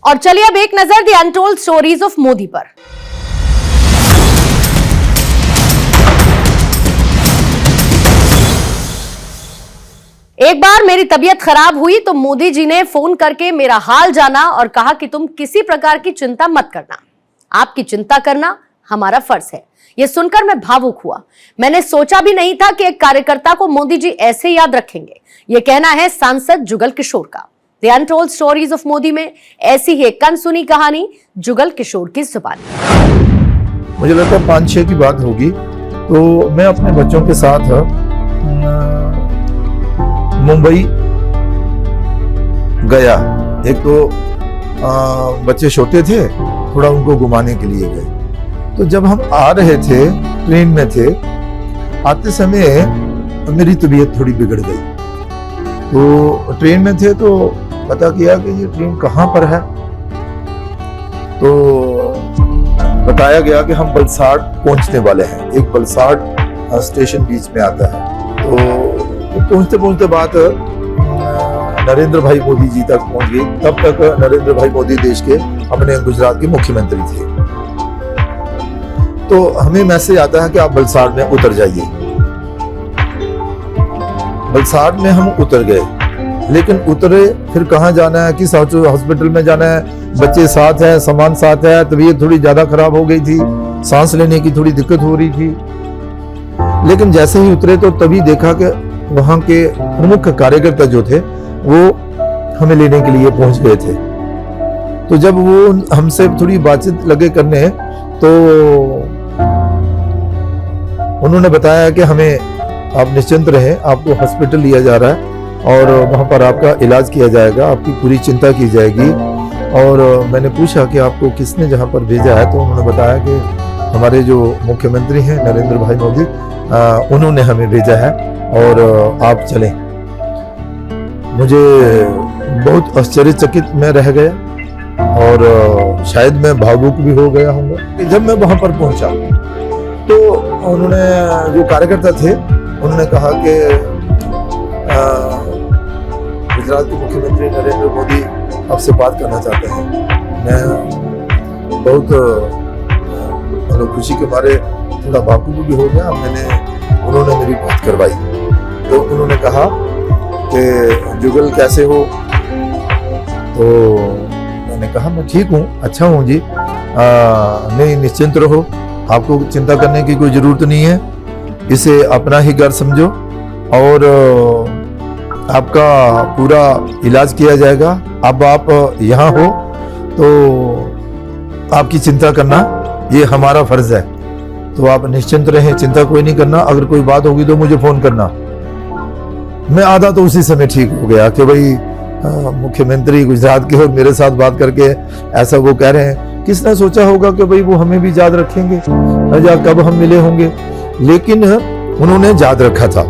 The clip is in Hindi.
और चलिए अब एक नजर the untold stories of Modi पर। एक बार मेरी तबीयत खराब हुई तो मोदी जी ने फोन करके मेरा हाल जाना और कहा कि तुम किसी प्रकार की चिंता मत करना, आपकी चिंता करना हमारा फर्ज है। यह सुनकर मैं भावुक हुआ। मैंने सोचा भी नहीं था कि एक कार्यकर्ता को मोदी जी ऐसे याद रखेंगे। यह कहना है सांसद जुगल किशोर का। The untold stories of Modi में ऐसी ही एक अनसुनी कहानी जुगल किशोर की जुबान। मुझे लगता है 5-6 की बात होगी। तो मैं अपने बच्चों के साथ मुंबई गया। एक तो बच्चे छोटे थे, थोड़ा उनको घुमाने के लिए गए। तो जब हम आ रहे थे, ट्रेन में थे, आते समय मेरी तबीयत थोड़ी बिगड़ गई। तो ट्रेन में थे तो पता किया कि ये ट्रेन कहाँ पर है। तो बताया गया कि हम वलसाड़ पहुंचने वाले हैं। एक वलसाड़ स्टेशन बीच में आता है। तो पहुंचते पहुंचते बात नरेंद्र भाई मोदी जी तक पहुंच गई। तब तक नरेंद्र भाई मोदी देश के अपने गुजरात के मुख्यमंत्री थे। तो हमें मैसेज आता है कि आप वलसाड़ में उतर जाइए। वलसाड़ में हम उतर गए, लेकिन उतरे फिर कहाँ जाना है, किस हॉस्पिटल में जाना है, बच्चे साथ है, सामान साथ है, तबीयत थोड़ी ज्यादा खराब हो गई थी, सांस लेने की थोड़ी दिक्कत हो रही थी। लेकिन जैसे ही उतरे तो तभी देखा कि वहां के प्रमुख कार्यकर्ता जो थे वो हमें लेने के लिए पहुंच गए थे। तो जब वो हमसे थोड़ी बातचीत लगे करने तो उन्होंने बताया कि हमें आप निश्चिंत रहें, आपको हॉस्पिटल लिया जा रहा है और वहां पर आपका इलाज किया जाएगा, आपकी पूरी चिंता की जाएगी। और मैंने पूछा कि आपको किसने जहां पर भेजा है, तो उन्होंने बताया कि हमारे जो मुख्यमंत्री हैं नरेंद्र भाई मोदी, उन्होंने हमें भेजा है और आप चलें। मुझे बहुत आश्चर्यचकित मैं रह गया और शायद मैं भावुक भी हो गया होऊंगा। जब मैं वहां पर पहुंचा तो उन्होंने, जो कार्यकर्ता थे, उन्होंने कहा कि गुजरात के मुख्यमंत्री नरेंद्र मोदी आपसे बात करना चाहते हैं। मैं बहुत खुशी के मारे थोड़ा भावुक भी हो गया। उन्होंने मेरी बात करवाई। तो उन्होंने कहा कि जुगल कैसे हो? तो मैंने कहा मैं ठीक हूँ, अच्छा हूँ जी। नहीं, निश्चिंत रहो, आपको चिंता करने की कोई जरूरत नहीं है। इसे अपना ही घर समझो और आपका पूरा इलाज किया जाएगा। अब आप यहाँ हो तो आपकी चिंता करना ये हमारा फर्ज है। तो आप निश्चिंत रहें, चिंता कोई नहीं करना। अगर कोई बात होगी तो मुझे फोन करना। मैं आधा तो उसी समय ठीक हो गया कि भाई मुख्यमंत्री गुजरात के और मेरे साथ बात करके ऐसा वो कह रहे हैं। किसने सोचा होगा कि भाई वो हमें भी याद रखेंगे, या कब हम मिले होंगे। लेकिन उन्होंने याद रखा था।